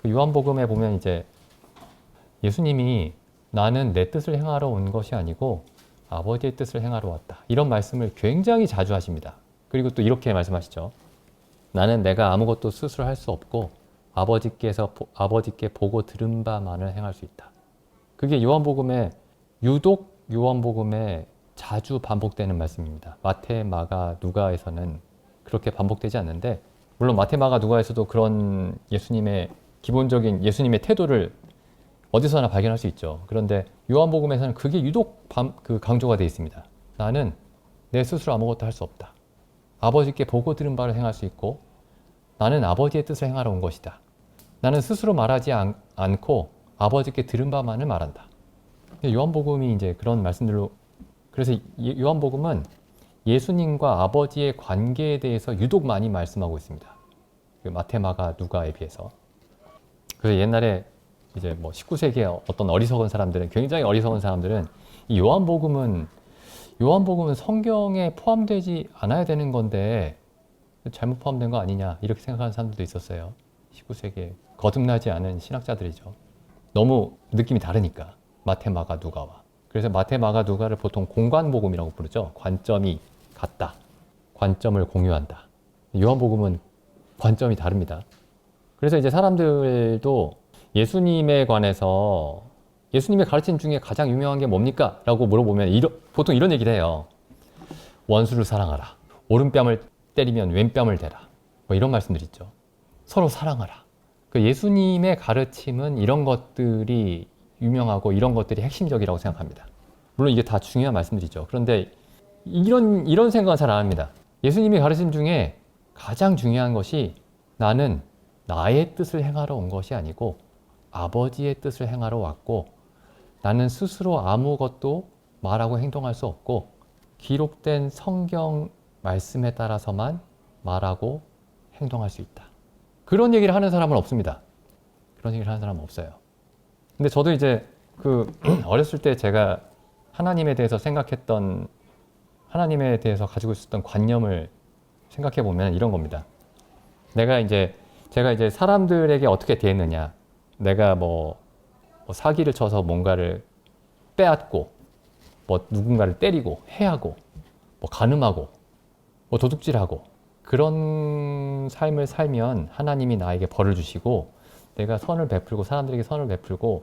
그 요한복음에 보면 이제 예수님이 나는 내 뜻을 행하러 온 것이 아니고 아버지의 뜻을 행하러 왔다. 이런 말씀을 굉장히 자주 하십니다. 그리고 또 이렇게 말씀하시죠. 나는 내가 아무것도 스스로 할 수 없고 아버지께 보고 들은 바만을 행할 수 있다. 그게 유독 요한복음에 자주 반복되는 말씀입니다. 마태, 마가, 누가에서는 그렇게 반복되지 않는데, 물론 마태, 마가, 누가에서도 그런 기본적인 예수님의 태도를 어디서나 발견할 수 있죠. 그런데 요한복음에서는 그게 유독 강조가 되어 있습니다. 나는 내 스스로 아무것도 할 수 없다. 아버지께 보고 들은 바를 행할 수 있고 나는 아버지의 뜻을 행하러 온 것이다. 나는 스스로 말하지 않고 아버지께 들은 바만을 말한다. 요한복음이 이제 그런 말씀들로, 그래서 요한복음은 예수님과 아버지의 관계에 대해서 유독 많이 말씀하고 있습니다. 그 마태, 마가, 누가에 비해서. 그래서 옛날에 이제 19세기에 어떤 굉장히 어리석은 사람들은 이 요한복음은 성경에 포함되지 않아야 되는 건데 잘못 포함된 거 아니냐 이렇게 생각하는 사람들도 있었어요. 19세기에 거듭나지 않은 신학자들이죠. 너무 느낌이 다르니까 마태, 마가, 누가와. 그래서 마태, 마가, 누가를 보통 공관복음이라고 부르죠. 관점이 같다. 관점을 공유한다. 요한복음은 관점이 다릅니다. 그래서 이제 사람들도 예수님에 관해서 예수님의 가르침 중에 가장 유명한 게 뭡니까? 라고 물어보면 보통 이런 얘기를 해요. 원수를 사랑하라. 오른뺨을 때리면 왼뺨을 대라. 이런 말씀들 있죠. 서로 사랑하라. 그 예수님의 가르침은 이런 것들이 유명하고 이런 것들이 핵심적이라고 생각합니다. 물론 이게 다 중요한 말씀들이죠. 그런데 이런 생각은 잘 안 합니다. 예수님의 가르침 중에 가장 중요한 것이 나는 나의 뜻을 행하러 온 것이 아니고 아버지의 뜻을 행하러 왔고 나는 스스로 아무것도 말하고 행동할 수 없고 기록된 성경 말씀에 따라서만 말하고 행동할 수 있다. 그런 얘기를 하는 사람은 없습니다. 그런 얘기를 하는 사람은 없어요. 근데 저도 이제 어렸을 때 제가 하나님에 대해서 가지고 있었던 관념을 생각해 보면 이런 겁니다. 제가 이제 사람들에게 어떻게 대했느냐. 내가 사기를 쳐서 뭔가를 빼앗고, 누군가를 때리고, 해하고, 간음하고, 도둑질하고, 그런 삶을 살면 하나님이 나에게 벌을 주시고, 내가 선을 베풀고, 사람들에게 선을 베풀고,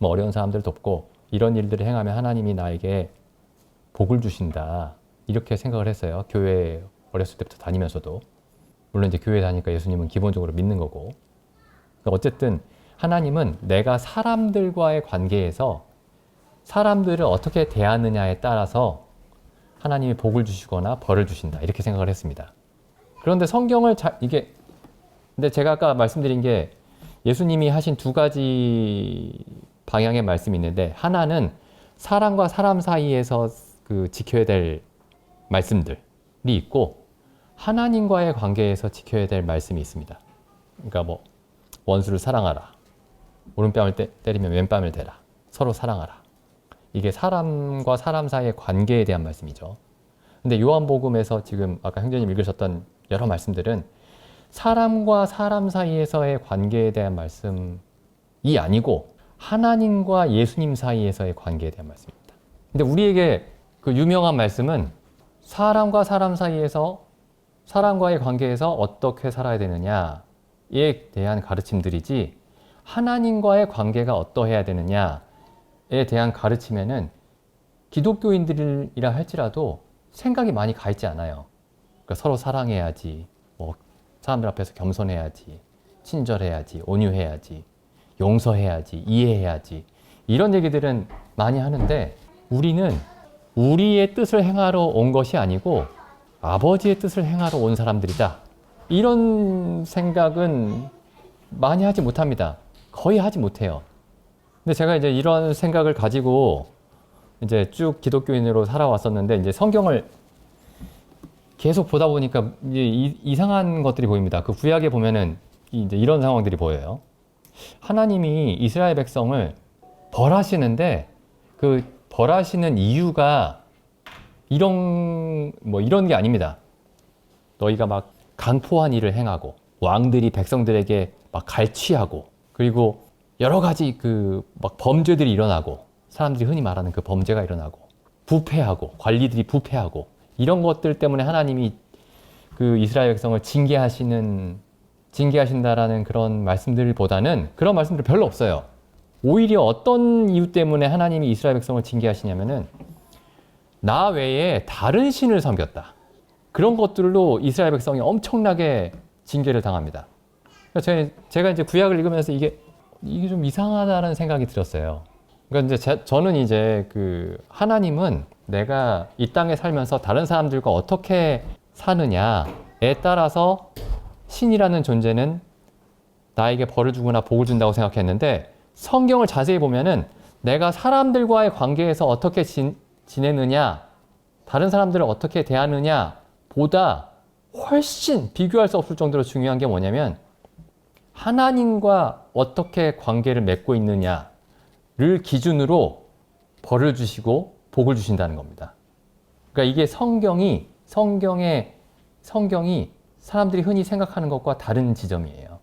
어려운 사람들 돕고, 이런 일들을 행하면 하나님이 나에게 복을 주신다. 이렇게 생각을 했어요. 교회 어렸을 때부터 다니면서도. 물론 이제 교회 다니까 예수님은 기본적으로 믿는 거고. 어쨌든 하나님은 내가 사람들과의 관계에서 사람들을 어떻게 대하느냐에 따라서 하나님이 복을 주시거나 벌을 주신다. 이렇게 생각을 했습니다. 그런데 성경을 근데 제가 아까 말씀드린 게 예수님이 하신 두 가지 방향의 말씀이 있는데, 하나는 사람과 사람 사이에서 지켜야 될 말씀들이 있고, 하나님과의 관계에서 지켜야 될 말씀이 있습니다. 그러니까 원수를 사랑하라. 오른뺨을 때리면 왼뺨을 대라. 서로 사랑하라. 이게 사람과 사람 사이의 관계에 대한 말씀이죠. 근데 요한복음에서 지금 아까 형제님 읽으셨던 여러 말씀들은 사람과 사람 사이에서의 관계에 대한 말씀이 아니고 하나님과 예수님 사이에서의 관계에 대한 말씀입니다. 근데 우리에게 그 유명한 말씀은 사람과 사람 사이에서 사람과의 관계에서 어떻게 살아야 되느냐에 대한 가르침들이지, 하나님과의 관계가 어떠해야 되느냐에 대한 가르침에는 기독교인들이라 할지라도 생각이 많이 가 있지 않아요. 그러니까 서로 사랑해야지, 사람들 앞에서 겸손해야지, 친절해야지, 온유해야지, 용서해야지, 이해해야지, 이런 얘기들은 많이 하는데, 우리는 우리의 뜻을 행하러 온 것이 아니고 아버지의 뜻을 행하러 온 사람들이다. 이런 생각은 많이 하지 못합니다. 거의 하지 못해요. 근데 제가 이제 이런 생각을 가지고 이제 쭉 기독교인으로 살아왔었는데, 이제 성경을 계속 보다 보니까 이제 이상한 것들이 보입니다. 그 구약에 보면은 이제 이런 상황들이 보여요. 하나님이 이스라엘 백성을 벌하시는데 그 벌하시는 이유가 이런 게 아닙니다. 너희가 막 강포한 일을 행하고 왕들이 백성들에게 막 갈취하고 그리고 여러 가지 그 막 범죄들이 일어나고 사람들이 흔히 말하는 그 범죄가 일어나고 부패하고 관리들이 부패하고 이런 것들 때문에 하나님이 그 이스라엘 백성을 징계하신다라는 그런 말씀들보다는 그런 말씀들 별로 없어요. 오히려 어떤 이유 때문에 하나님이 이스라엘 백성을 징계하시냐면은 나 외에 다른 신을 섬겼다. 그런 것들로 이스라엘 백성이 엄청나게 징계를 당합니다. 그러니까 제가 이제 구약을 읽으면서 이게 좀 이상하다는 생각이 들었어요. 그러니까 이제 저는 이제 그 하나님은 내가 이 땅에 살면서 다른 사람들과 어떻게 사느냐에 따라서 신이라는 존재는 나에게 벌을 주거나 복을 준다고 생각했는데 성경을 자세히 보면은 내가 사람들과의 관계에서 어떻게 지내느냐, 다른 사람들을 어떻게 대하느냐 보다 훨씬 비교할 수 없을 정도로 중요한 게 뭐냐면 하나님과 어떻게 관계를 맺고 있느냐를 기준으로 벌을 주시고 복을 주신다는 겁니다. 그러니까 이게 성경이 사람들이 흔히 생각하는 것과 다른 지점이에요.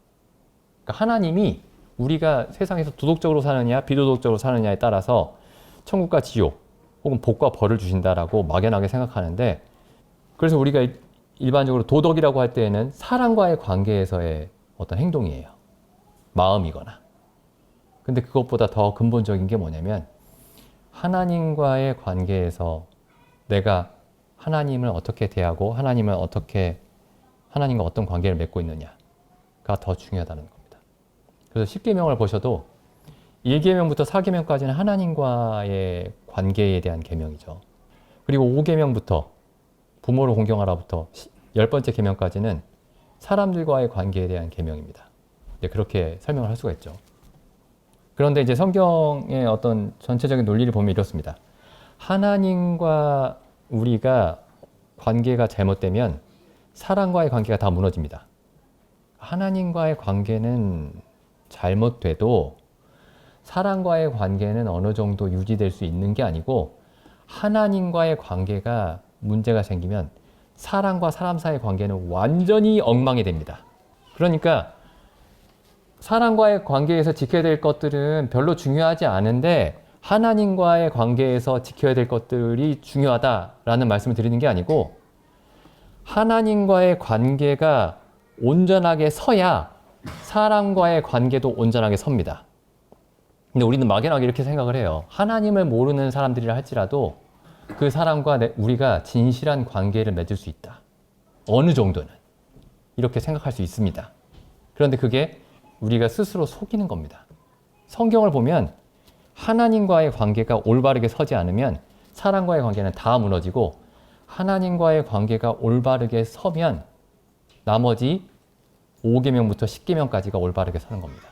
그러니까 하나님이 우리가 세상에서 도덕적으로 사느냐 비도덕적으로 사느냐에 따라서 천국과 지옥 혹은 복과 벌을 주신다라고 막연하게 생각하는데, 그래서 우리가 일반적으로 도덕이라고 할 때에는 사람과의 관계에서의 어떤 행동이에요. 마음이거나. 근데 그것보다 더 근본적인 게 뭐냐면 하나님과의 관계에서 내가 하나님을 어떻게 대하고 하나님과 어떤 관계를 맺고 있느냐가 더 중요하다는 겁니다. 그래서 10계명을 보셔도 1계명부터 4계명까지는 하나님과의 관계에 대한 계명이죠. 그리고 5계명부터 부모를 공경하라부터 10번째 계명까지는 사람들과의 관계에 대한 계명입니다. 그렇게 설명을 할 수가 있죠. 그런데 이제 성경의 어떤 전체적인 논리를 보면 이렇습니다. 하나님과 우리가 관계가 잘못되면 사람과의 관계가 다 무너집니다. 하나님과의 관계는 잘못돼도 사람과의 관계는 어느 정도 유지될 수 있는 게 아니고, 하나님과의 관계가 문제가 생기면 사람과 사람 사이의 관계는 완전히 엉망이 됩니다. 그러니까 사람과의 관계에서 지켜야 될 것들은 별로 중요하지 않은데 하나님과의 관계에서 지켜야 될 것들이 중요하다라는 말씀을 드리는 게 아니고, 하나님과의 관계가 온전하게 서야 사람과의 관계도 온전하게 섭니다. 근데 우리는 막연하게 이렇게 생각을 해요. 하나님을 모르는 사람들이라 할지라도 그 사람과 우리가 진실한 관계를 맺을 수 있다. 어느 정도는. 이렇게 생각할 수 있습니다. 그런데 그게 우리가 스스로 속이는 겁니다. 성경을 보면 하나님과의 관계가 올바르게 서지 않으면 사람과의 관계는 다 무너지고, 하나님과의 관계가 올바르게 서면 나머지 5계명부터 10계명까지가 올바르게 서는 겁니다.